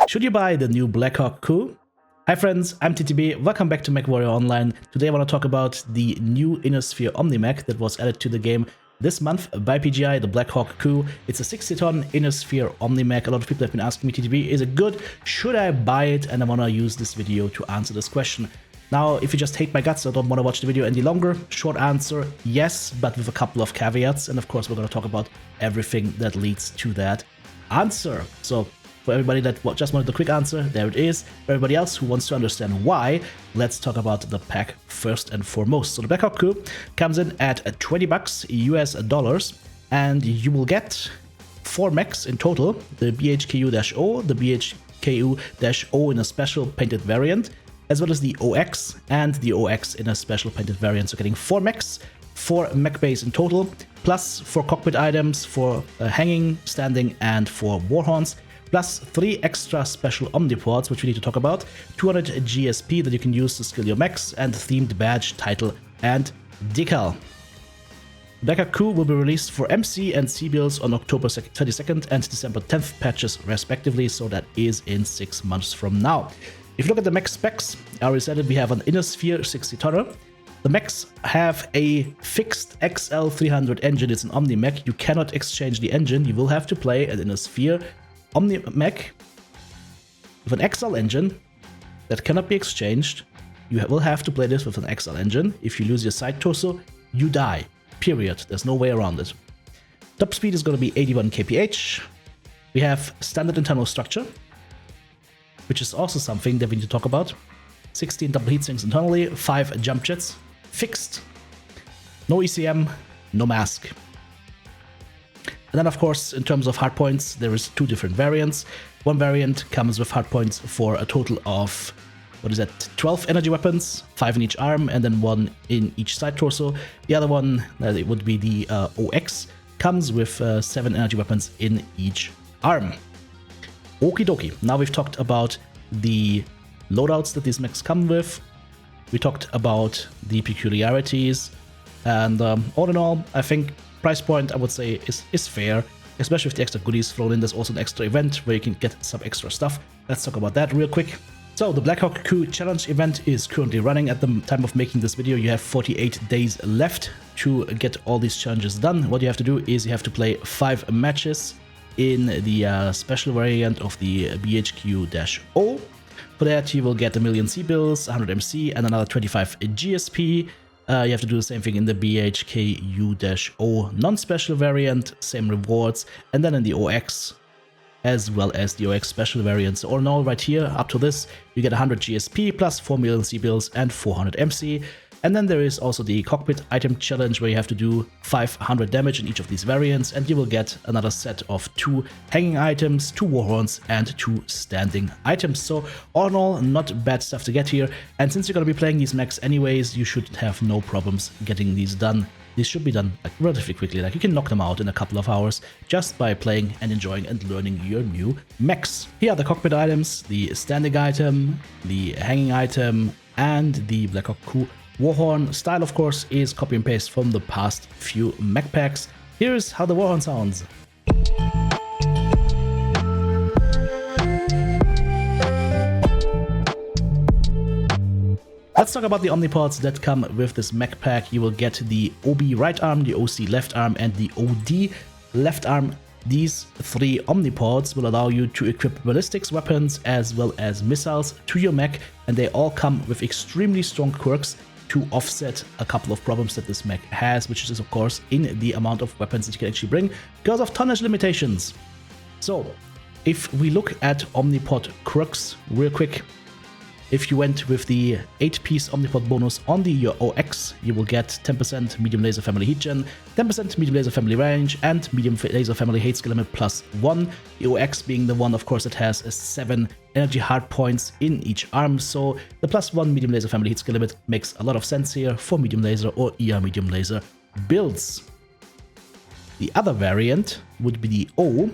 Should you buy the new Blackhawk coup? Hi friends, I'm TTB, welcome back to Mechwarrior Online. Today I want to talk about the new Inner Sphere Omnimech that was added to the game this month by PGI, the Blackhawk coup. It's a 60-ton Inner Sphere Omnimech. A lot of people have been asking me, TTB, is it good? Should I buy it? And I want to use this video to answer this question. Now, if you just hate my guts or don't want to watch the video any longer, short answer, yes, but with a couple of caveats. And of course, we're going to talk about everything that leads to that answer. So for everybody that just wanted the quick answer, there it is. For everybody else who wants to understand why, let's talk about the pack first and foremost. So the Blackhawk coup comes in at 20 bucks US dollars, and you will get 4 mechs in total: the BHKU-O, the BHKU-O in a special painted variant, as well as the OX and the OX in a special painted variant. So getting 4 mechs, 4 mech bays in total, plus 4 cockpit items for hanging, standing, and 4 warhorns, plus 3 extra special omnipods, which we need to talk about, 200 GSP that you can use to skill your mechs, and themed badge, title, and decal. Blackhawk coup will be released for MC and C builds on October 22nd and December 10th patches respectively, so that is in 6 months from now. If you look at the mech specs, I already said it, we have an Inner Sphere 60-tonner. The mechs have a fixed XL300 engine. It's an Omnimech. You cannot exchange the engine. You will have to play an Inner Sphere Omnimech with an XL engine that cannot be exchanged. You will have to play this with an XL engine. If you lose your side torso, you die. Period. There's no way around it. Top speed is going to be 81 kph. We have standard internal structure, which is also something that we need to talk about. 16 double heatsinks internally, 5 jump jets, fixed, no ECM, no mask. And then of course, in terms of hardpoints, there is 2 different variants. One variant comes with hardpoints for a total of, 12 energy weapons, 5 in each arm, and then 1 in each side torso. The other one, it would be the OX, comes with 7 energy weapons in each arm. Okie dokie. Now we've talked about the loadouts that these mechs come with. We talked about the peculiarities, and all in all, I think price point, I would say, is fair, especially with the extra goodies thrown in. There's also an extra event where you can get some extra stuff. Let's talk about that real quick. So the Blackhawk coup challenge event is currently running. At the time of making this video, you have 48 days left to get all these challenges done. What you have to do is you have to play 5 matches in the special variant of the BHQ-O. For that, you will get 1,000,000 C bills, 100 MC, and another 25 GSP. You have to do the same thing in the BHKU-O non-special variant, same rewards, and then in the OX, as well as the OX special variants. So all in all, right here, up to this, you get 100 GSP plus 4,000,000 C bills and 400 MC. And then there is also the cockpit item challenge where you have to do 500 damage in each of these variants, and you will get another set of 2 hanging items, 2 warhorns, and 2 standing items. So all in all, not bad stuff to get here. And since you're going to be playing these mechs anyways, you should have no problems getting these done. These should be done like relatively quickly. Like you can knock them out in a couple of hours just by playing and enjoying and learning your new mechs. Here are the cockpit items, the standing item, the hanging item, and the Blackhawk coup warhorn. Style, of course, is copy and paste from the past few mech packs. Here's how the warhorn sounds. Let's talk about the omnipods that come with this mech pack. You will get the OB right arm, the OC left arm, and the OD left arm. These 3 omnipods will allow you to equip ballistics weapons as well as missiles to your mech, and they all come with extremely strong quirks to offset a couple of problems that this mech has, which is of course in the amount of weapons that you can actually bring because of tonnage limitations. So if we look at omnipod quirks real quick, if you went with the 8-piece omnipod bonus on the OX, you will get 10% medium laser family heat gen, 10% medium laser family range, and medium laser family hate skill limit +1. The OX being the one, of course, that has 7 energy hard points in each arm, so the +1 medium laser family hit skill limit makes a lot of sense here for medium laser or ER medium laser builds. The other variant would be the O,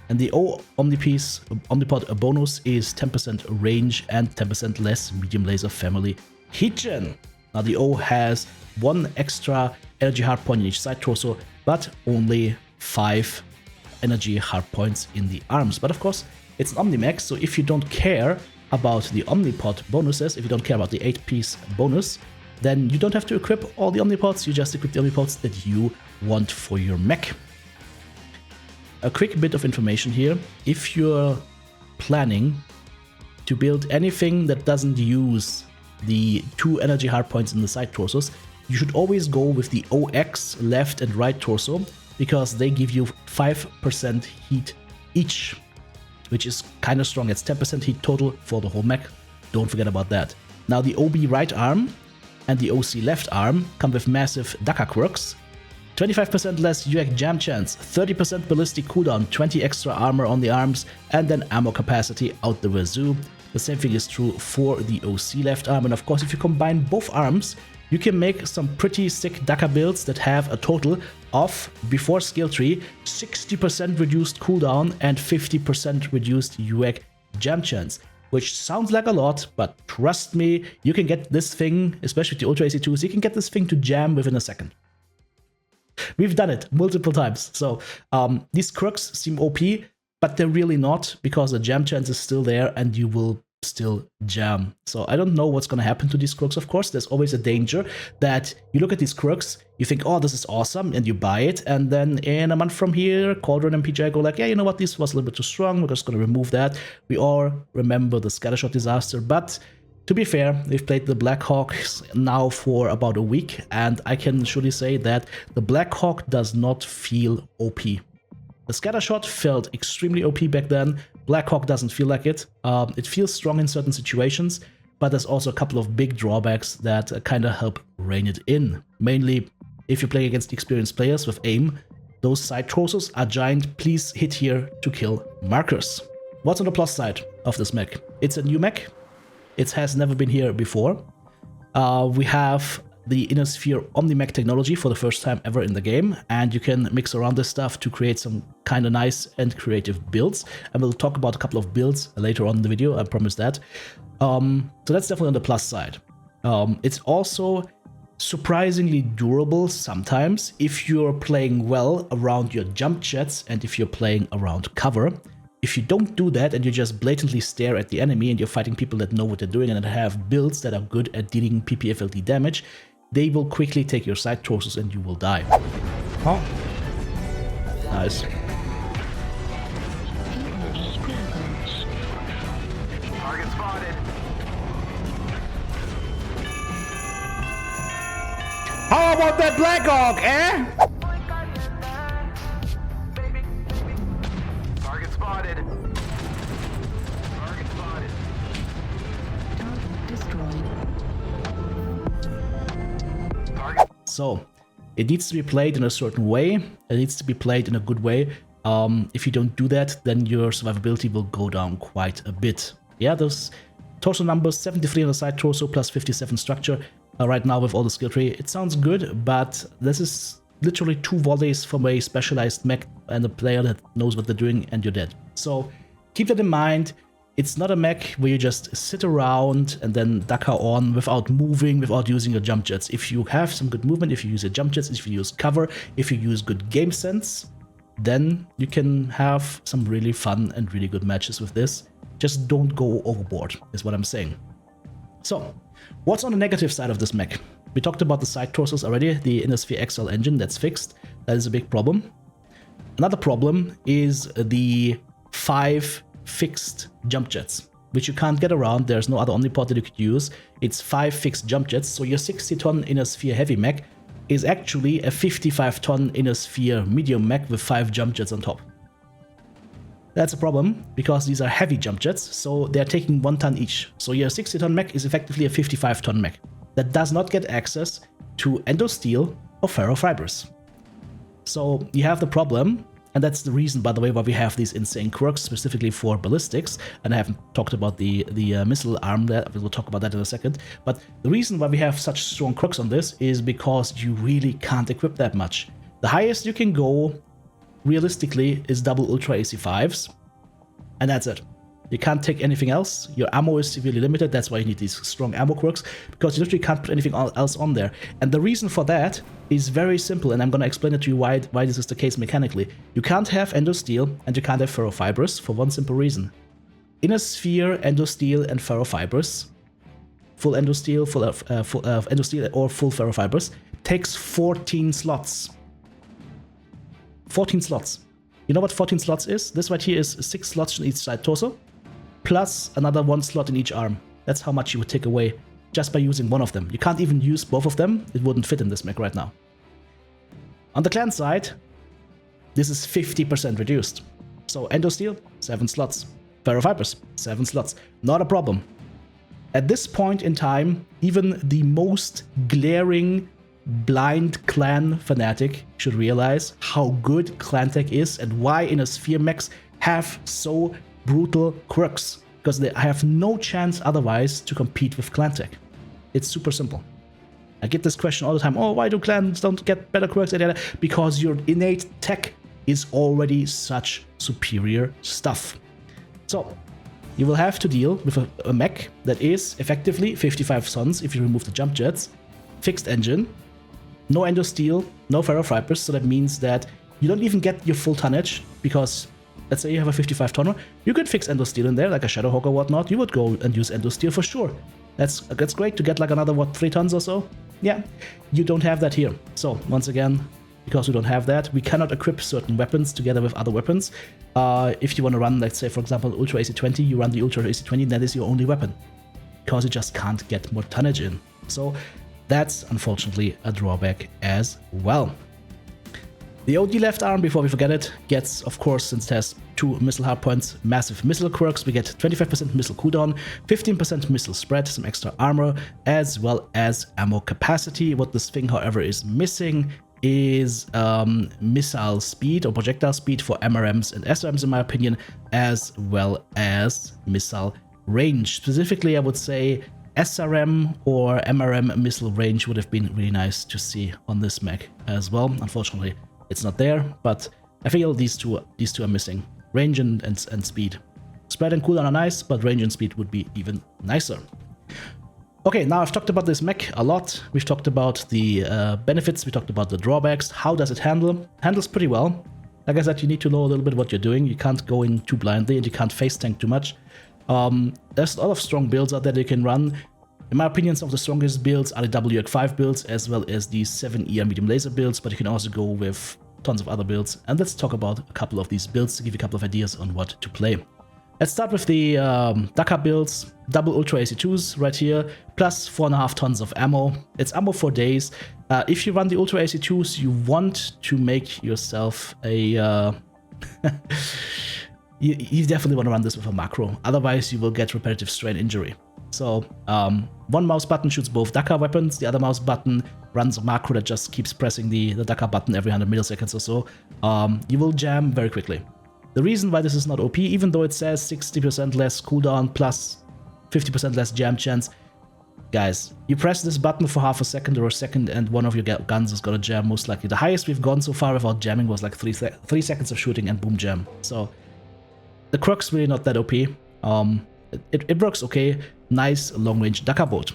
and the O Omnipod bonus is 10% range and 10% less medium laser family heat gen. Now the O has 1 extra energy hardpoint in each side torso, but only 5 energy hardpoints in the arms. But of course, It's an Omnimech, so if you don't care about the Omnipod bonuses, if you don't care about the 8-piece bonus, then you don't have to equip all the Omnipods, you just equip the Omnipods that you want for your mech. A quick bit of information here: if you're planning to build anything that doesn't use the 2 energy hardpoints in the side torsos, you should always go with the OX left and right torso, because they give you 5% heat each, which is kind of strong. It's 10% heat total for the whole mech. Don't forget about that. Now the OB right arm and the OC left arm come with massive Daka quirks. 25% less UX jam chance, 30% ballistic cooldown, 20 extra armor on the arms, and then ammo capacity out the wazoo. The same thing is true for the OC left arm, and of course if you combine both arms, you can make some pretty sick Daka builds that have a total of, before skill tree, 60% reduced cooldown and 50% reduced UX jam chance. Which sounds like a lot, but trust me, you can get this thing, especially with the Ultra AC2s, you can get this thing to jam within a second. We've done it multiple times. So these quirks seem OP, but they're really not, because the jam chance is still there and you will still jam. So I don't know what's going to happen to these quirks. Of course, there's always a danger that you look at these quirks, you think, oh, this is awesome, and you buy it, and then in a month from here, Cauldron and PGI go like, yeah, you know what, this was a little bit too strong, we're just going to remove that. We all remember the Scattershot disaster, but to be fair, we've played the Blackhawks now for about a week, and I can surely say that the Blackhawk does not feel OP. The Scattershot felt extremely OP back then. Blackhawk doesn't feel like it. It feels strong in certain situations, but there's also a couple of big drawbacks that kind of help rein it in. Mainly, if you're playing against experienced players with aim, those side torsos are giant please hit here to kill markers. What's on the plus side of this mech? It's a new mech. It has never been here before. We have the Inner Sphere Omnimech technology for the first time ever in the game, and you can mix around this stuff to create some kind of nice and creative builds. And we'll talk about a couple of builds later on in the video, I promise that. So that's definitely on the plus side. It's also surprisingly durable sometimes if you're playing well around your jump jets and if you're playing around cover. If you don't do that and you just blatantly stare at the enemy and you're fighting people that know what they're doing and that have builds that are good at dealing PPFLD damage, they will quickly take your side torsos and you will die. Oh. Nice. Target spotted. How about that Blackhawk, eh? Target spotted. Target spotted. Target destroyed. Target. So, it needs to be played in a certain way. It needs to be played in a good way. If you don't do that, then your survivability will go down quite a bit. Yeah, those torso numbers, 73 on the side torso plus 57 structure. Right now with all the skill tree, it sounds good, but this is literally 2 volleys from a specialized mech and a player that knows what they're doing, and you're dead. So keep that in mind. It's not a mech where you just sit around and then Daka on without moving, without using your jump jets. If you have some good movement, if you use your jump jets, if you use cover, if you use good game sense, then you can have some really fun and really good matches with this. Just don't go overboard, is what I'm saying. So, what's on the negative side of this mech? We talked about the side torsos already, the Inner Sphere XL engine, that's fixed. That is a big problem. Another problem is the 5 fixed jump jets, which you can't get around. There's no other omnipod that you could use. It's 5 fixed jump jets, so your 60-ton Inner Sphere heavy mech is actually a 55-ton Inner Sphere medium mech with 5 jump jets on top. That's a problem, because these are heavy jump jets, so they're taking 1 ton each. So your 60-ton mech is effectively a 55-ton mech that does not get access to endosteel or ferrofibers. So you have the problem, and that's the reason, by the way, why we have these insane quirks specifically for ballistics. And I haven't talked about the missile arm there. We'll talk about that in a second. But the reason why we have such strong quirks on this is because you really can't equip that much. The highest you can go, realistically, is double Ultra AC5s, and that's it. You can't take anything else. Your ammo is severely limited. That's why you need these strong ammo quirks, because you literally can't put anything else on there. And the reason for that is very simple, and I'm going to explain it to you why this is the case mechanically. You can't have endosteel and you can't have ferrofibers for one simple reason. Inner Sphere, Endosteel, and ferrofibers. Full Endosteel, full Endosteel, or full ferrofibers takes 14 slots. 14 slots. You know what 14 slots is? This right here is 6 slots on each side torso, plus another 1 slot in each arm. That's how much you would take away just by using one of them. You can't even use both of them. It wouldn't fit in this mech right now. On the clan side, this is 50% reduced. So Endosteel, 7 slots. Ferrofibers, 7 slots. Not a problem. At this point in time, even the most glaring blind clan fanatic should realize how good clan tech is and why Inner Sphere mechs have so brutal quirks, because they have no chance otherwise to compete with clan tech. It's super simple. I get this question all the time, oh, why do clans don't get better quirks? Because your innate tech is already such superior stuff. So you will have to deal with a mech that is effectively 55 tons if you remove the jump jets, fixed engine, no endosteel, no ferrofibers, so that means that you don't even get your full tonnage, because let's say you have a 55 tonner, you could fix endosteel in there, like a Shadowhawk or whatnot, you would go and use endosteel for sure. That's great to get like another, what, 3 tons or so? Yeah, you don't have that here. So once again, because we don't have that, we cannot equip certain weapons together with other weapons. If you want to run, let's say, for example, Ultra AC20, you run the Ultra AC20, that is your only weapon, because you just can't get more tonnage in. So that's unfortunately a drawback as well. The OD left arm, before we forget it, gets, of course, since it has 2 missile hardpoints, massive missile quirks. We get 25% missile cooldown, 15% missile spread, some extra armor, as well as ammo capacity. What this thing, however, is missing is missile speed or projectile speed for MRMs and SRMs, in my opinion, as well as missile range. Specifically, I would say SRM or MRM missile range would have been really nice to see on this mech as well. Unfortunately, it's not there, but I feel these two are missing. Range and speed. Spread and cooldown are nice, but range and speed would be even nicer. Okay, now I've talked about this mech a lot. We've talked about the benefits, we talked about the drawbacks. How does it handle? Handles pretty well. Like I said, you need to know a little bit what you're doing. You can't go in too blindly and you can't face tank too much. There's a lot of strong builds out there that you can run. In my opinion, some of the strongest builds are the WX5 builds as well as the 7ER medium laser builds, but you can also go with tons of other builds. And let's talk about a couple of these builds to give you a couple of ideas on what to play. Let's start with the Dakar builds, double Ultra AC2s right here, plus 4.5 tons of ammo. It's ammo for days. If you run the Ultra AC2s, you want to make yourself a... you definitely want to run this with a macro, otherwise you will get repetitive strain injury. So one mouse button shoots both Dakar weapons, the other mouse button runs a macro that just keeps pressing the Dakar button every 100 milliseconds or so. You will jam very quickly. The reason why this is not OP, even though it says 60% less cooldown plus 50% less jam chance, guys, you press this button for half a second or a second and one of your guns is gonna jam most likely. The highest we've gone so far without jamming was like 3 seconds of shooting and boom, jam. So the quirk's really not that OP. It works okay. Nice long-range Dakar bolt.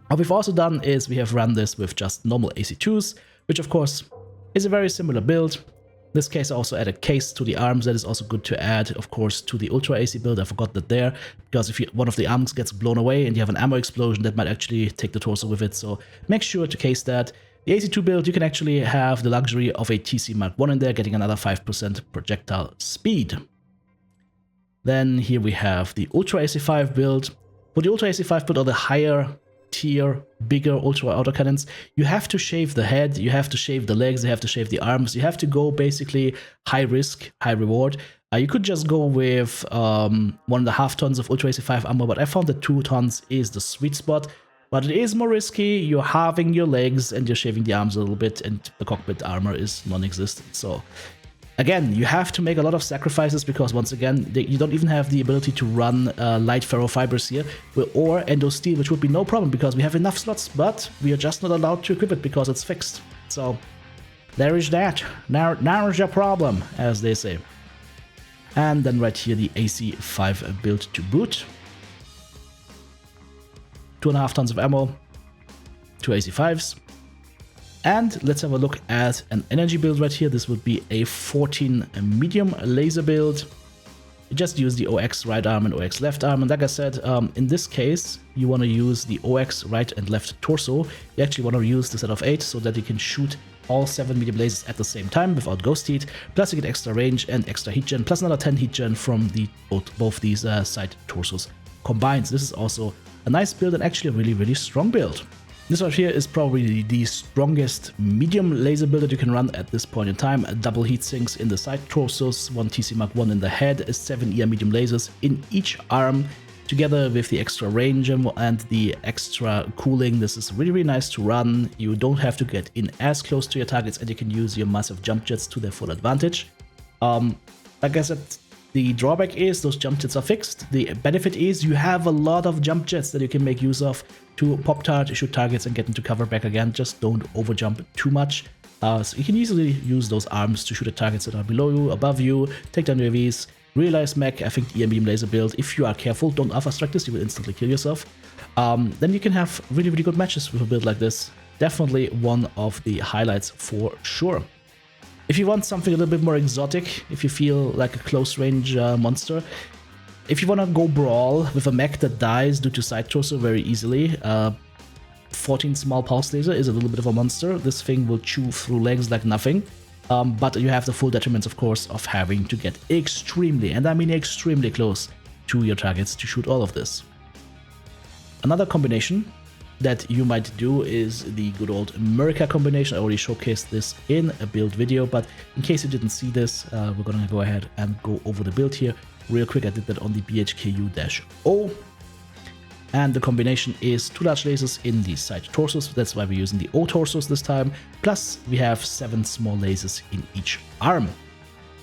What we've also done is we have run this with just normal AC2s, which of course is a very similar build. In this case, I also added case to the arms. That is also good to add, of course, to the Ultra AC build. I forgot that there, because if one of the arms gets blown away and you have an ammo explosion, that might actually take the torso with it. So make sure to case that. The AC2 build, you can actually have the luxury of a TC Mark 1 in there, getting another 5% projectile speed. Then here we have the Ultra AC5 build. For the Ultra AC5 build, or the higher tier, bigger Ultra autocannons, you have to shave the head, you have to shave the legs, you have to shave the arms, you have to go basically high risk, high reward. You could just go with 1.5 tons of Ultra AC5 ammo, but I found that 2 tons is the sweet spot. But it is more risky, you're halving your legs and you're shaving the arms a little bit, and the cockpit armor is non-existent. So again, you have to make a lot of sacrifices because, once again, you don't even have the ability to run light ferrofibers here, or endosteel, which would be no problem because we have enough slots, but we are just not allowed to equip it because it's fixed. So there is that. Now is your problem, as they say. And then right here, the AC5 build to boot. 2.5 tons of ammo, 2 AC5s. And let's have a look at an energy build right here. This would be a 14 medium laser build. you just use the OX right arm and OX left arm. And like I said, in this case, you want to use the OX right and left torso. You actually want to use the set of 8 so that you can shoot all 7 medium lasers at the same time without ghost heat. Plus you get extra range and extra heat gen, plus another 10 heat gen from both these side torsos combined. So this is also a nice build and actually a really, really strong build. This right here is probably the strongest medium laser build that you can run at this point in time. Double heat sinks in the side torsos, 1 TC Mark 1 in the head, 7 ER medium lasers in each arm, together with the extra range and the extra cooling. This is really, really nice to run. You don't have to get in as close to your targets, and you can use your massive jump jets to their full advantage. Like I said, the drawback is those jump jets are fixed. The benefit is you have a lot of jump jets that you can make use of to pop-tart, shoot targets, and get into cover back again. Just don't overjump too much. So you can easily use those arms to shoot at targets that are below you, above you, take down UAVs. Realize Mech, I think the beam laser build, if you are careful, don't alpha strike this, you will instantly kill yourself. Then you can have really, really good matches with a build like this. Definitely one of the highlights for sure. If you want something a little bit more exotic, if you feel like a close range monster, if you want to go brawl with a mech that dies due to side torso very easily, 14 small pulse laser is a little bit of a monster. This thing will chew through legs like nothing. But you have the full detriments, of course, of having to get extremely, and I mean extremely close to your targets to shoot all of this. Another combination that you might do is the good old Mechwarrior combination. I already showcased this in a build video, but in case you didn't see this, we're gonna go ahead and go over the build here real quick. I did that on the BHKU-O. And the combination is 2 large lasers in the side torsos. That's why we're using the O torsos this time. Plus we have 7 small lasers in each arm.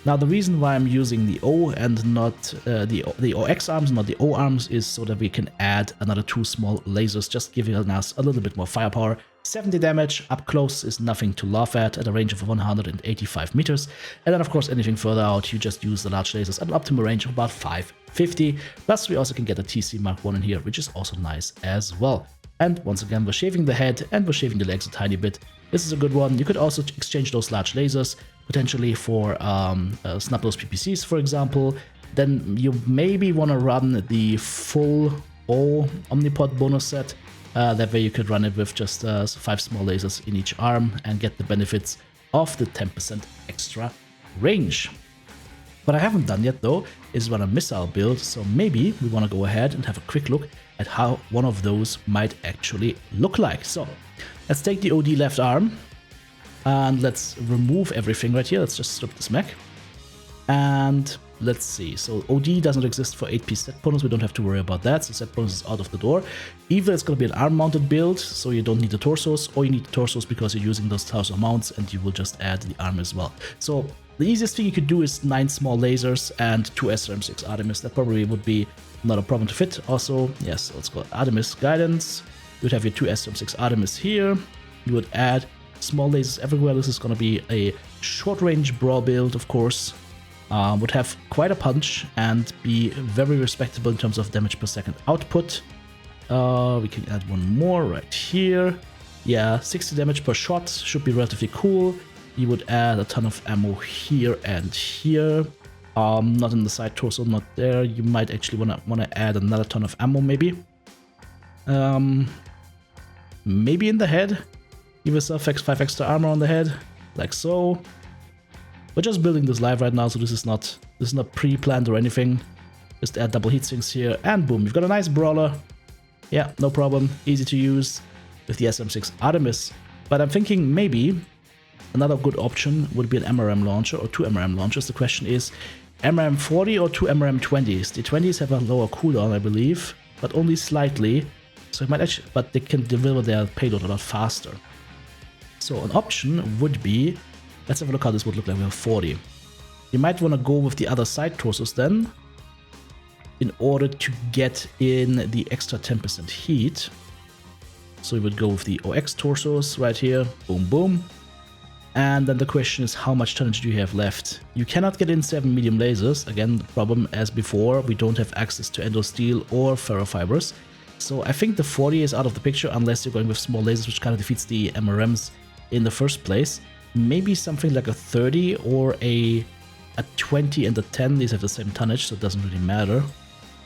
Now the reason why I'm using the O and not the OX arms, not the O arms, is so that we can add another 2 small lasers, just giving us a little bit more firepower. 70 damage up close is nothing to laugh at a range of 185 meters. And then of course anything further out, you just use the large lasers at an optimal range of about 550. Plus we also can get a TC Mark 1 in here, which is also nice as well. And once again, we're shaving the head and we're shaving the legs a tiny bit. This is a good one. You could also exchange those large lasers potentially for snap those PPCs, for example. Then you maybe want to run the full O Omnipod bonus set. That way you could run it with just 5 small lasers in each arm and get the benefits of the 10% extra range. What I haven't done yet though is run a missile build, so maybe we want to go ahead and have a quick look at how one of those might actually look like. So let's take the OD left arm and let's remove everything right here. Let's just strip this mech. And let's see, so OD doesn't exist for 8-piece set bonus, we don't have to worry about that, so set bonus is out of the door. Either it's going to be an arm mounted build, so you don't need the torsos, or you need the torsos because you're using those torso mounts and you will just add the arm as well. So the easiest thing you could do is 9 small lasers and 2 SRM6 Artemis. That probably would be not a problem to fit. Also, yes, let's go Artemis guidance. You would have your 2 SRM6 Artemis here. You would add small lasers everywhere. This is going to be a short range brawl build, of course. Would have quite a punch and be very respectable in terms of damage per second output. We can add one more right here. Yeah, 60 damage per shot should be relatively cool. You would add a ton of ammo here and here. Not in the side torso, not there. You might actually wanna add another ton of ammo, maybe. Maybe in the head. Give yourself 5 extra armor on the head, like so. We're just building this live right now, so this is not pre-planned or anything. Just add double heat sinks here, and boom, you've got a nice brawler. Yeah, no problem, easy to use with the SM6 Artemis. But I'm thinking maybe another good option would be an MRM launcher or 2 MRM launchers. The question is, MRM 40 or 2 MRM 20s? The 20s have a lower cooldown, I believe, but only slightly. So it might actually, but they can deliver their payload a lot faster. So an option would be, let's have a look how this would look like with 40. You might want to go with the other side torsos then, in order to get in the extra 10% heat. So we would go with the OX torsos right here, boom boom. And then the question is, how much tonnage do you have left? You cannot get in 7 medium lasers. Again, the problem as before, we don't have access to endo steel or ferrofibers. So I think the 40 is out of the picture unless you're going with small lasers, which kind of defeats the MRMs in the first place. Maybe something like a 30 or a a 20 and a 10, these have the same tonnage, so it doesn't really matter.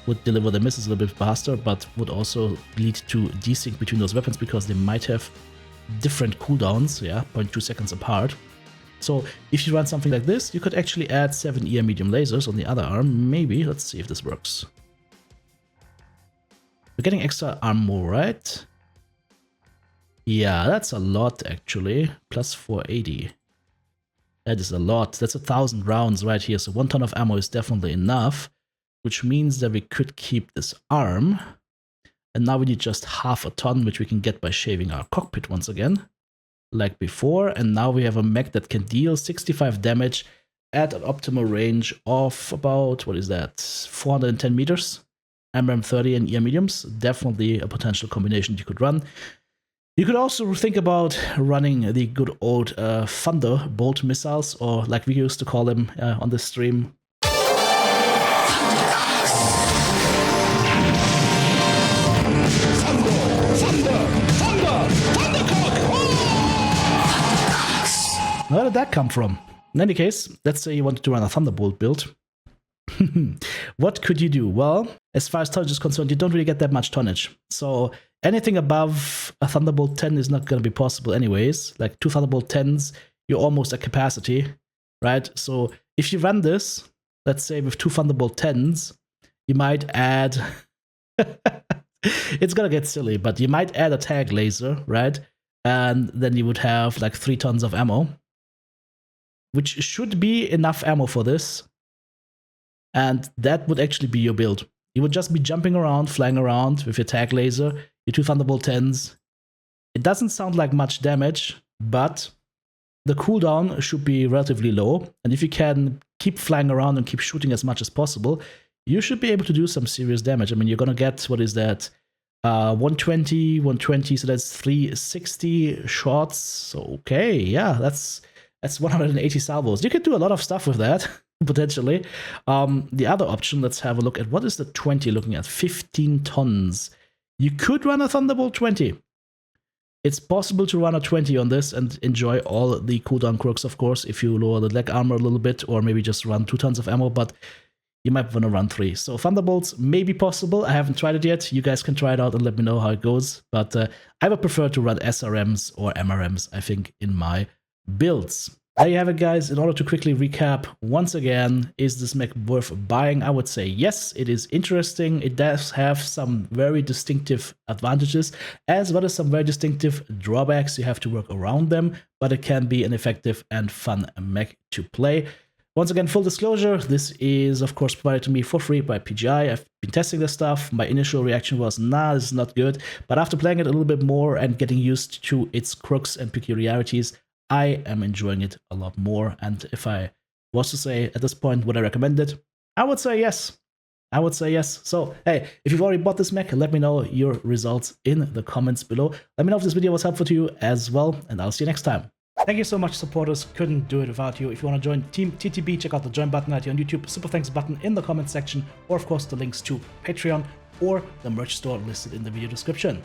Would deliver the misses a little bit faster, but would also lead to desync between those weapons because they might have different cooldowns, yeah, 0.2 seconds apart. So if you run something like this, you could actually add 7 ER medium lasers on the other arm, maybe. Let's see if this works. We're getting extra armor, right? Yeah, that's a lot actually, plus 480. That is a lot, that's 1,000 rounds right here, so 1 ton of ammo is definitely enough. Which means that we could keep this arm. And now we need just half a ton, which we can get by shaving our cockpit once again, like before. And now we have a mech that can deal 65 damage at an optimal range of about, what is that, 410 meters? MRAM 30 and ER mediums, definitely a potential combination you could run. You could also think about running the good old Thunderbolt missiles, or like we used to call them on the stream, Where did that come from? In any case, let's say you wanted to run a Thunderbolt build. What could you do? Well, as far as tonnage is concerned, you don't really get that much tonnage. So anything above a Thunderbolt 10 is not going to be possible anyways. Like 2 Thunderbolt 10s, you're almost at capacity, right? So if you run this, let's say with 2 Thunderbolt 10s, you might add... It's going to get silly, but you might add a tag laser, right? And then you would have like 3 tons of ammo, which should be enough ammo for this. And that would actually be your build. You would just be jumping around, flying around with your tag laser, your 2 Thunderbolt 10s. It doesn't sound like much damage, but the cooldown should be relatively low. And if you can keep flying around and keep shooting as much as possible, you should be able to do some serious damage. I mean, you're going to get, what is that? 120, so that's 360 shots. So, okay, yeah, that's 180 salvos. You could do a lot of stuff with that, potentially. The other option, let's have a look at what is the 20 looking at. 15 tons. You could run a Thunderbolt 20. It's possible to run a 20 on this and enjoy all the cooldown quirks, of course, if you lower the leg armor a little bit, or maybe just run 2 tons of ammo, but you might want to run 3. So Thunderbolts may be possible. I haven't tried it yet. You guys can try it out and let me know how it goes. But I would prefer to run SRMs or MRMs, I think, in my builds. There you have it, guys. In order to quickly recap, once again, is this mech worth buying? I would say yes, it is interesting. It does have some very distinctive advantages, as well as some very distinctive drawbacks. You have to work around them, but it can be an effective and fun mech to play. Once again, full disclosure, this is, of course, provided to me for free by PGI. I've been testing this stuff. My initial reaction was, nah, this is not good. But after playing it a little bit more and getting used to its quirks and peculiarities, I am enjoying it a lot more. And if I was to say at this point, would I recommend it? I would say yes. I would say yes. So, hey, if you've already bought this mech, let me know your results in the comments below. Let me know if this video was helpful to you as well, and I'll see you next time. Thank you so much, supporters. Couldn't do it without you. If you want to join Team TTB, check out the join button right here on YouTube, super thanks button in the comments section, or of course the links to Patreon or the merch store listed in the video description.